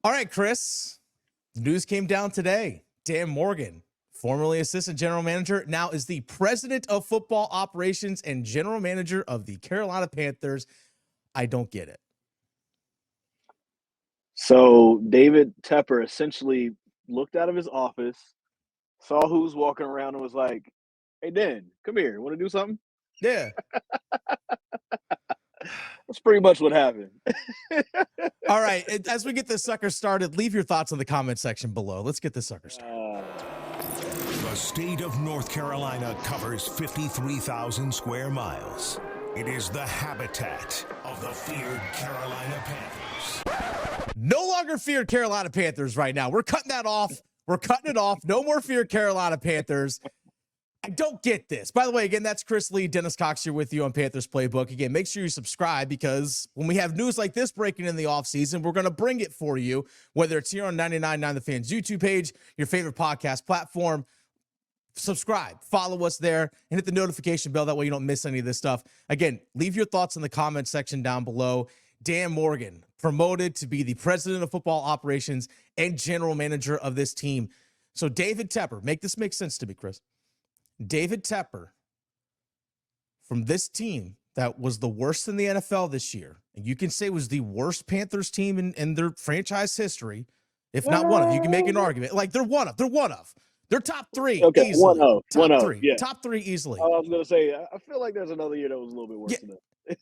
All right, Chris. News came down today. Dan Morgan, formerly assistant general manager, now is the president of football operations and general manager of the Carolina Panthers. I don't get it. So David Tepper essentially looked out of his office, saw who was walking around, and was like, "Hey, Dan, come here. Want to do something?" Yeah. That's pretty much what happened. All right. As we get this sucker started, leave your thoughts in the comment section below. Let's get this sucker started. The state of North Carolina covers 53,000 square miles. It is the habitat of the feared Carolina Panthers. No longer feared Carolina Panthers right now. We're cutting that off. We're cutting it off. No more feared Carolina Panthers. I don't get this. By the way, again, that's Chris Lea, Dennis Cox here with you on Panthers Playbook. Again, make sure you subscribe because when we have news like this breaking in the offseason, we're going to bring it for you, whether it's here on 99.9 The Fans YouTube page, your favorite podcast platform. Subscribe, follow us there, and hit the notification bell. That way you don't miss any of this stuff. Again, leave your thoughts in the comment section down below. Dan Morgan, promoted to be the president of football operations and general manager of this team. So David Tepper, make this make sense to me, Chris. David Tepper, from this team that was the worst in the NFL this year, and you can say was the worst Panthers team in their franchise history, if not one of. You can make an argument. Like, they're one of. They're top three easily. Top three. Yeah. Top three easily. I was going to say, I feel like there's another year that was a little bit worse than that.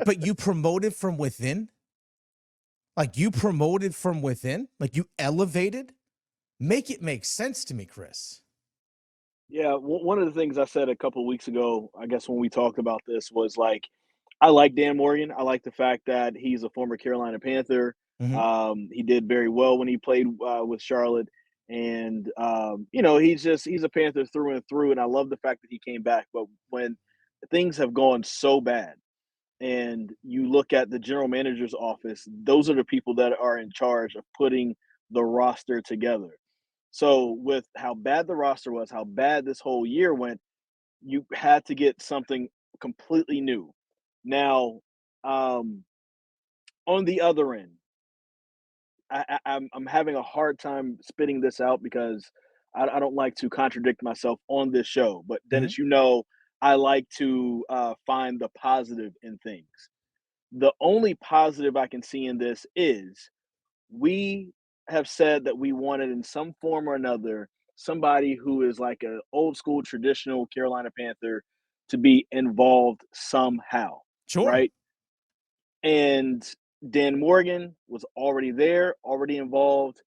But you promoted from within? Like, you promoted from within? Like, you elevated? Make it make sense to me, Chris. Yeah, one of the things I said a couple of weeks ago, I guess when we talked about this, was like, I like Dan Morgan. I like the fact that he's a former Carolina Panther. Mm-hmm. He did very well when he played with Charlotte. And, he's a Panther through and through. And I love the fact that he came back. But when things have gone so bad and you look at the general manager's office, those are the people that are in charge of putting the roster together. So with how bad the roster was, how bad this whole year went, you had to get something completely new. Now, on the other end, I'm having a hard time spitting this out because I don't like to contradict myself on this show. But Dennis, I like to find the positive in things. The only positive I can see in this is we have said that we wanted in some form or another somebody who is like an old school traditional Carolina Panther to be involved somehow. Sure. Right. And Dan Morgan was already there, already involved.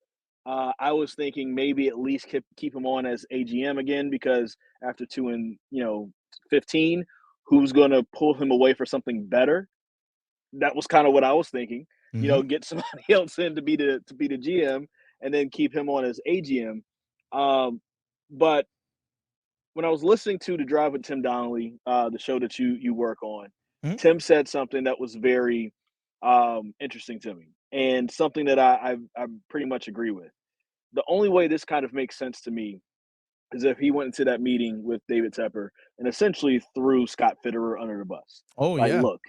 I was thinking maybe at least keep him on as AGM again, because after 2-15, who's going to pull him away for something better? That was kind of what I was thinking. Mm-hmm. Get somebody else in to be the GM and then keep him on as AGM. But when I was listening to The Drive with Tim Donnelly, the show that you work on, Mm-hmm. Tim said something that was very interesting to me and something that I pretty much agree with. The only way this kind of makes sense to me is if he went into that meeting with David Tepper and essentially threw Scott Fitterer under the bus. Oh, like, yeah. Look,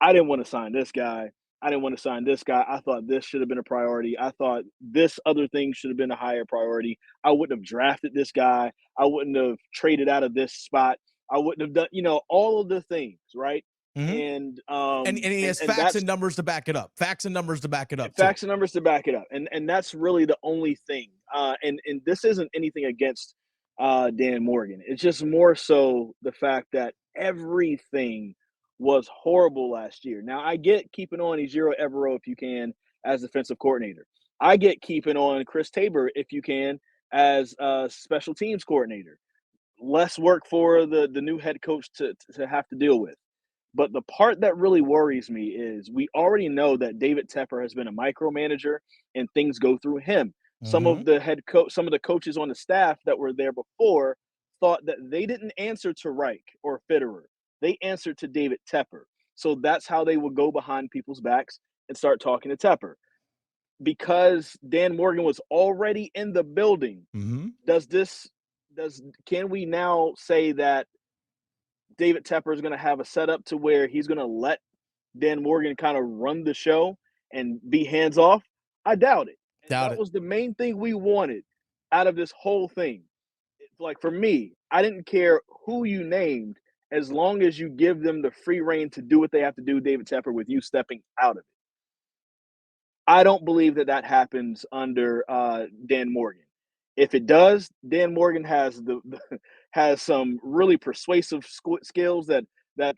I didn't want to sign this guy. I didn't want to sign this guy. I thought this should have been a priority. I thought this other thing should have been a higher priority. I wouldn't have drafted this guy. I wouldn't have traded out of this spot. I wouldn't have done, all of the things, right? Mm-hmm. And he has facts and numbers to back it up. Facts and numbers to back it up. Facts and numbers to back it up. And that's really the only thing. And this isn't anything against Dan Morgan. It's just more so the fact that everything was horrible last year. Now, I get keeping on Ejiro Evero if you can as defensive coordinator. I get keeping on Chris Tabor if you can as special teams coordinator. Less work for the new head coach to have to deal with. But the part that really worries me is we already know that David Tepper has been a micromanager and things go through him. Some of the coaches on the staff that were there before thought that they didn't answer to Reich or Fitterer. They answered to David Tepper. So that's how they would go behind people's backs and start talking to Tepper. Because Dan Morgan was already in the building, can we now say that David Tepper is going to have a setup to where he's going to let Dan Morgan kind of run the show and be hands off? I doubt it. And Doubt that it. was the main thing we wanted out of this whole thing. Like for me, I didn't care who you named as long as you give them the free reign to do what they have to do, David Tepper, with you stepping out of it. I don't believe that that happens under Dan Morgan. If it does, Dan Morgan has has some really persuasive skills that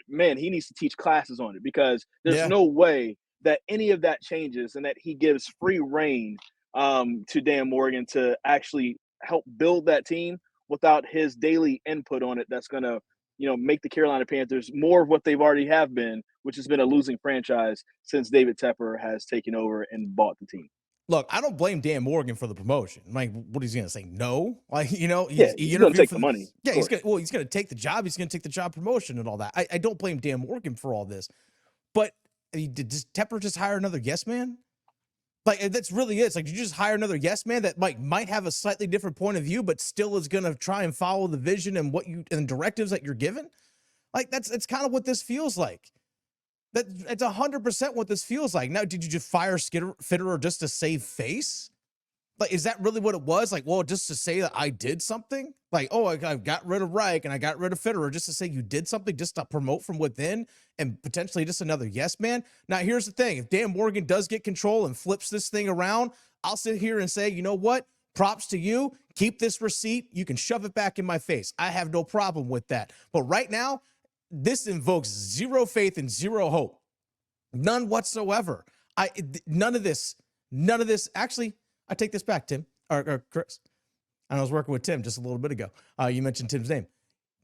man, he needs to teach classes on it, because there's Yeah. no way that any of that changes and that he gives free reign to Dan Morgan to actually help build that team without his daily input on it. That's gonna make the Carolina Panthers more of what they've already have been, which has been a losing franchise since David Tepper has taken over and bought the team. Look, I don't blame Dan Morgan for the promotion. Like, what he's gonna say? No, like Yeah, he he's going to interviewed take for the money. yeah, Of he's course. gonna take the job. He's gonna take the job promotion and all that. I don't blame Dan Morgan for all this, but did Tepper just hire another yes man? Like that's really it. It's like you just hire another yes man that might have a slightly different point of view, but still is gonna try and follow the vision and what you and directives that you're given. Like it's kind of what this feels like. It's 100% what this feels like. Now, did you just fire Fitterer just to save face? Like, is that really what it was? Like, well, just to say that I did something? Like, oh, I got rid of Reich and I got rid of Fitterer just to say you did something, just to promote from within and potentially just another yes man? Now, here's the thing. If Dan Morgan does get control and flips this thing around, I'll sit here and say, you know what? Props to you. Keep this receipt. You can shove it back in my face. I have no problem with that. But right now, this invokes zero faith and zero hope. None whatsoever. None of this. Actually, I take this back, Tim or Chris. And I was working with Tim just a little bit ago. You mentioned Tim's name.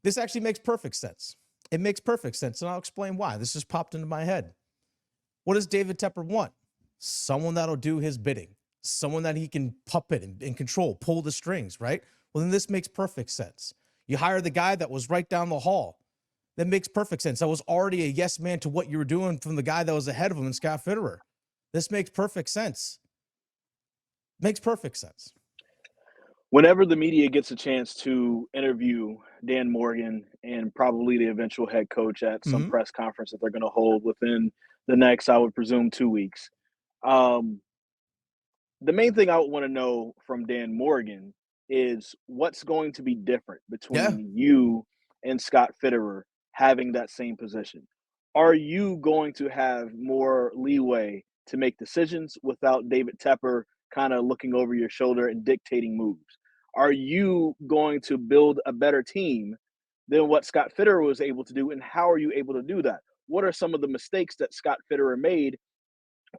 This actually makes perfect sense. It makes perfect sense, and I'll explain why. This just popped into my head. What does David Tepper want? Someone that'll do his bidding. Someone that he can puppet and control, pull the strings, right? Well, then this makes perfect sense. You hire the guy that was right down the hall. That makes perfect sense. That was already a yes man to what you were doing from the guy that was ahead of him in Scott Fitterer. This makes perfect sense. Makes perfect sense. Whenever the media gets a chance to interview Dan Morgan and probably the eventual head coach at some press conference that they're going to hold within the next, I would presume, 2 weeks, the main thing I would want to know from Dan Morgan is what's going to be different Yeah. between you and Scott Fitterer having that same position. Are you going to have more leeway to make decisions without David Tepper kind of looking over your shoulder and dictating moves? Are you going to build a better team than what Scott Fitterer was able to do? And how are you able to do that? What are some of the mistakes that Scott Fitterer made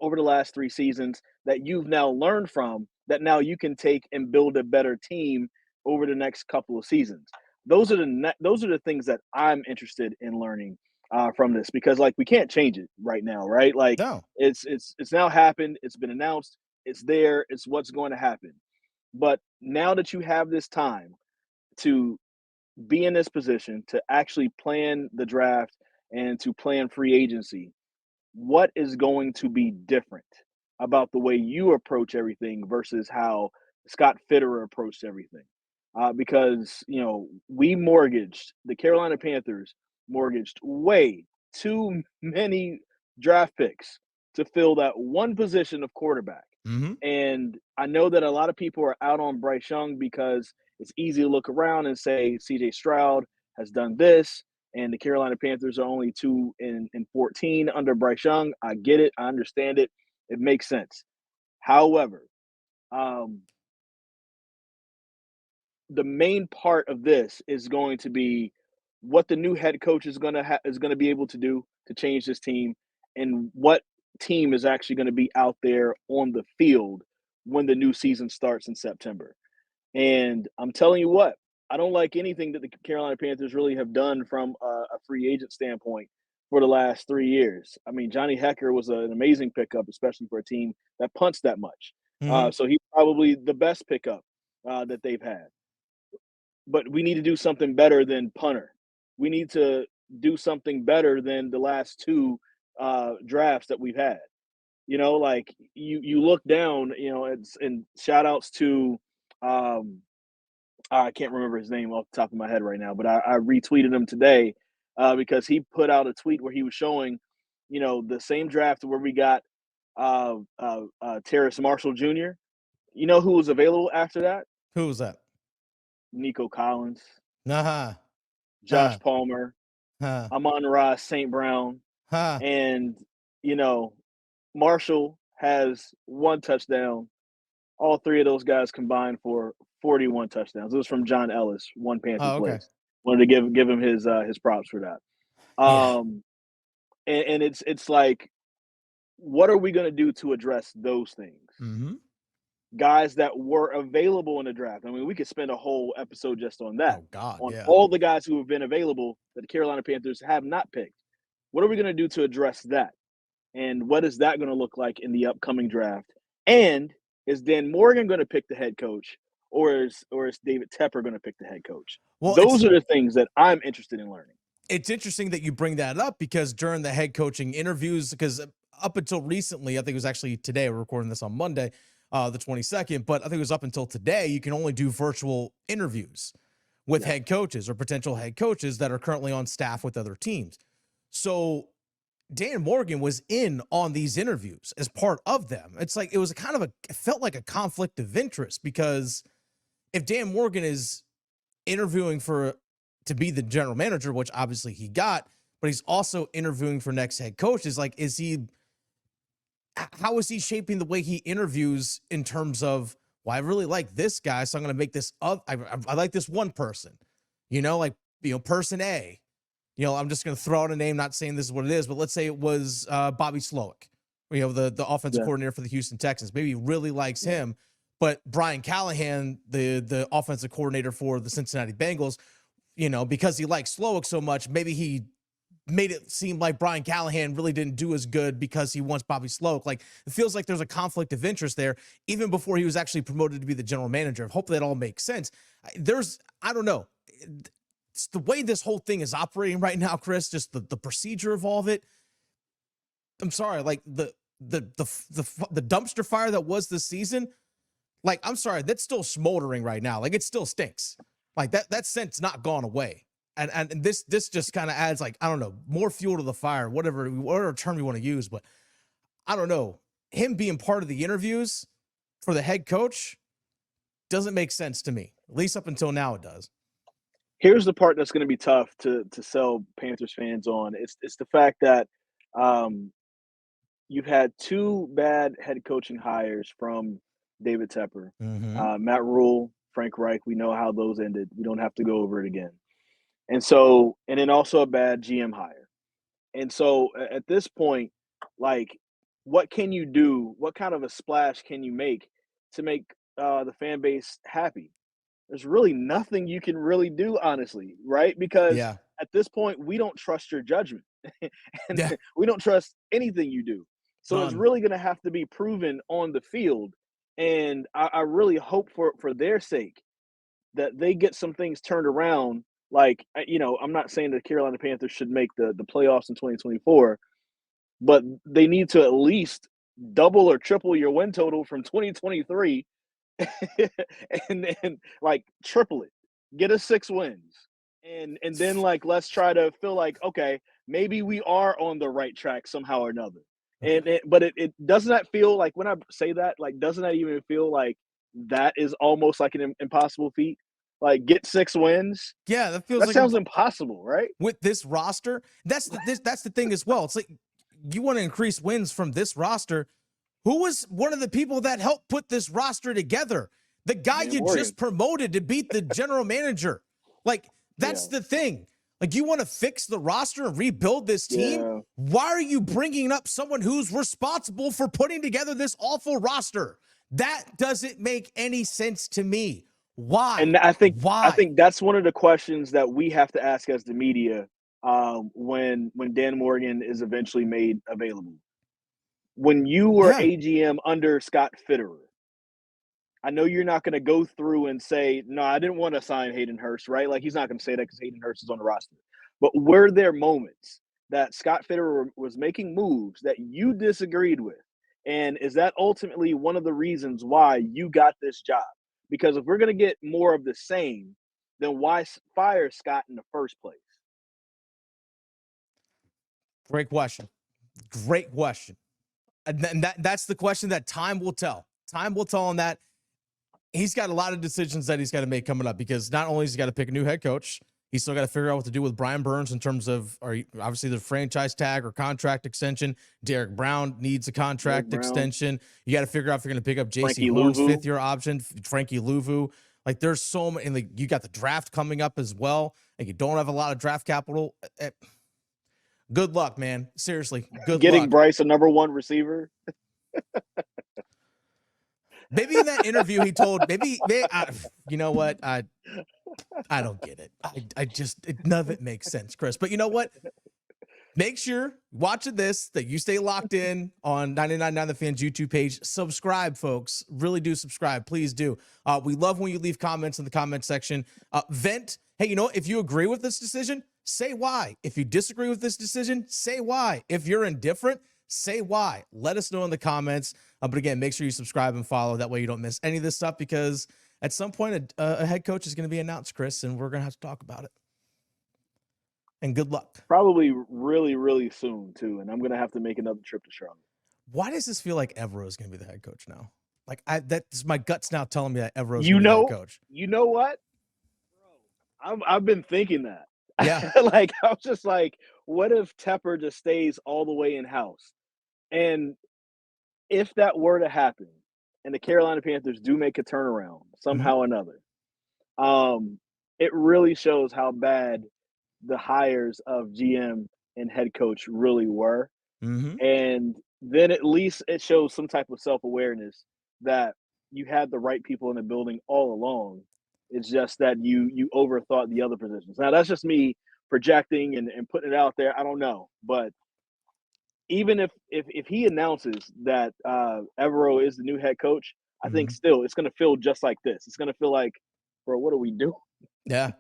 over the last 3 seasons that you've now learned from, that now you can take and build a better team over the next couple of seasons? Those are the things that I'm interested in learning from this, because like we can't change it right now, right? Like No. it's now happened, it's been announced, it's there, it's what's going to happen. But now that you have this time to be in this position to actually plan the draft and to plan free agency, what is going to be different about the way you approach everything versus how Scott Fitterer approached everything? Because the Carolina Panthers mortgaged way too many draft picks to fill that one position of quarterback. Mm-hmm. And I know that a lot of people are out on Bryce Young because it's easy to look around and say CJ Stroud has done this, and the Carolina Panthers are only 2-14 under Bryce Young. I get it. I understand it. It makes sense. However, the main part of this is going to be what the new head coach is going to be able to do to change this team, and what team is actually going to be out there on the field when the new season starts in September. And I'm telling you what, I don't like anything that the Carolina Panthers really have done from a free agent standpoint for the last 3 years. I mean, Johnny Hecker was an amazing pickup, especially for a team that punts that much. Mm-hmm. So he's probably the best pickup that they've had. But we need to do something better than punter. We need to do something better than the last 2 drafts that we've had. Like you look down, and shout outs to I can't remember his name off the top of my head right now, but I retweeted him today because he put out a tweet where he was showing, the same draft where we got Terrace Marshall Jr. You know who was available after that? Who was that? Nico Collins, Uh-huh. Josh Huh. Palmer, Huh. Amon-Ra St. Brown, Huh. and you know, Marshall has 1 touchdown. All 3 of those guys combined for 41 touchdowns. It was from John Ellis, one Panther Oh, okay. place. Wanted to give him his props for that. Yeah. And it's like, what are we going to do to address those things? Mm-hmm. Guys that were available in the draft. I mean, we could spend a whole episode just on that, Oh God, on yeah. all the guys who have been available that the Carolina Panthers have not picked. What are we going to do to address that? And what is that going to look like in the upcoming draft? And is Dan Morgan going to pick the head coach, or is David Tepper going to pick the head coach? Well, Those are the things that I'm interested in learning. it's interesting that you bring that up because during the head coaching interviews, because up until recently, I think it was actually today, we're recording this on Monday, the 22nd, but I think it was up until today, you can only do virtual interviews with head coaches or potential head coaches that are currently on staff with other teams. So Dan Morgan was in on these interviews as part of them. It's like, it was it felt like a conflict of interest, because if Dan Morgan is interviewing to be the general manager, which obviously he got, but he's also interviewing for next head coach, is like, how is he shaping the way he interviews in terms of, well, I really like this guy, so I'm going to make this up. I like this one person, person A. I'm just going to throw out a name, not saying this is what it is, but let's say it was Bobby Slowick, the offensive coordinator for the Houston Texans. Maybe he really likes him, but Brian Callahan, the offensive coordinator for the Cincinnati Bengals, because he likes Slowick so much, maybe he made it seem like Brian Callahan really didn't do as good because he wants Bobby Slowick. Like, it feels like there's a conflict of interest there, even before he was actually promoted to be the general manager. Hopefully that all makes sense. I don't know. It's the way this whole thing is operating right now, Chris, just the procedure of all of it. I'm sorry, like the dumpster fire that was this season, like, I'm sorry, that's still smoldering right now. Like, it still stinks. Like, that scent's not gone away. And this just kind of adds, like, I don't know, more fuel to the fire, whatever term you want to use. But I don't know, him being part of the interviews for the head coach doesn't make sense to me. At least up until now, it does. Here's the part that's going to be tough to sell Panthers fans on. It's the fact that you've had 2 bad head coaching hires from David Tepper, Mm-hmm. Matt Rule, Frank Reich. We know how those ended. We don't have to go over it again. And so, and then also a bad GM hire. And so at this point, like, what can you do? What kind of a splash can you make to make the fan base happy? There's really nothing you can really do, honestly, right? Because Yeah. at this point, we don't trust your judgment and Yeah. we don't trust anything you do. So it's None. really going to have to be proven on the field. And I really hope for their sake that they get some things turned around. Like, I'm not saying the Carolina Panthers should make the playoffs in 2024, but they need to at least double or triple your win total from 2023 and then, like, triple it. Get us 6 wins. And then, like, let's try to feel like, okay, maybe we are on the right track somehow or another. But it doesn't that feel like, when I say that, like, doesn't that even feel like that is almost like an impossible feat? Like, get 6 wins? Yeah, that feels That like sounds impossible, right? with this roster. That's the thing as well. It's like, you want to increase wins from this roster. Who was one of the people that helped put this roster together? The guy Dan you Morgan. just promoted to beat the general manager. Like, that's the thing. Like, you want to fix the roster and rebuild this team? Yeah. Why are you bringing up someone who's responsible for putting together this awful roster? That doesn't make any sense to me. Why? And I think Why? that's one of the questions that we have to ask as the media when Dan Morgan is eventually made available. When you were Yeah. AGM under Scott Fitterer, I know you're not going to go through and say, no, I didn't want to sign Hayden Hurst, right? Like, he's not going to say that because Hayden Hurst is on the roster. But were there moments that Scott Fitterer was making moves that you disagreed with? And is that ultimately one of the reasons why you got this job? Because if we're going to get more of the same, then why fire Scott in the first place? Great question. Great question. And that's the question that time will tell. Time will tell on that. He's got a lot of decisions that he's got to make coming up, because not only has he got to pick a new head coach, he's still got to figure out what to do with Brian Burns in terms of, obviously the franchise tag or contract extension. Derek Brown needs a contract extension. You got to figure out if you're going to pick up J.C. Horn's fifth-year option, Frankie Louvu. Like, there's so many. Like, you got the draft coming up as well. Like, you don't have a lot of draft capital. Good luck, man. Seriously, good luck. Getting Bryce a number one receiver. Maybe in that interview he told, you know what? I don't get it. I just, none of it makes sense, Chris. But you know what? Make sure, watching this, that you stay locked in on 99.9 The Fan's YouTube page. Subscribe, folks. Really do subscribe. Please do. We love when you leave comments in the comment section. Vent. Hey, you know, if you agree with this decision, say why. If you disagree with this decision, say why. If you're indifferent, say why. Let us know in the comments. But again, make sure you subscribe and follow. That way you don't miss any of this stuff, because at some point a head coach is going to be announced, Chris, and we're going to have to talk about it. And good luck. Probably really, really soon, too. And I'm going to have to make another trip to Charlotte. Why does this feel like Evero is going to be the head coach now? Like, that's my guts now telling me that Evero is going to be the head coach. You know what? I've been thinking that. Yeah. Like, I was just like, what if Tepper just stays all the way in-house? And if that were to happen, and the Carolina Panthers do make a turnaround somehow or another, it really shows how bad the hires of GM and head coach really were. And then at least it shows some type of self-awareness that you had the right people in the building all along. It's just that you overthought the other positions. Now, that's just me projecting and putting it out there. I don't know. But even if he announces that Evero is the new head coach, I think still it's going to feel just like this. It's going to feel like, bro, what are we doing? Yeah,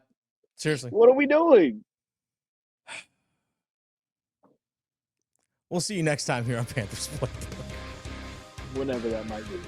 seriously. What are we doing? We'll see you next time here on Panthers Playbook. Whenever that might be.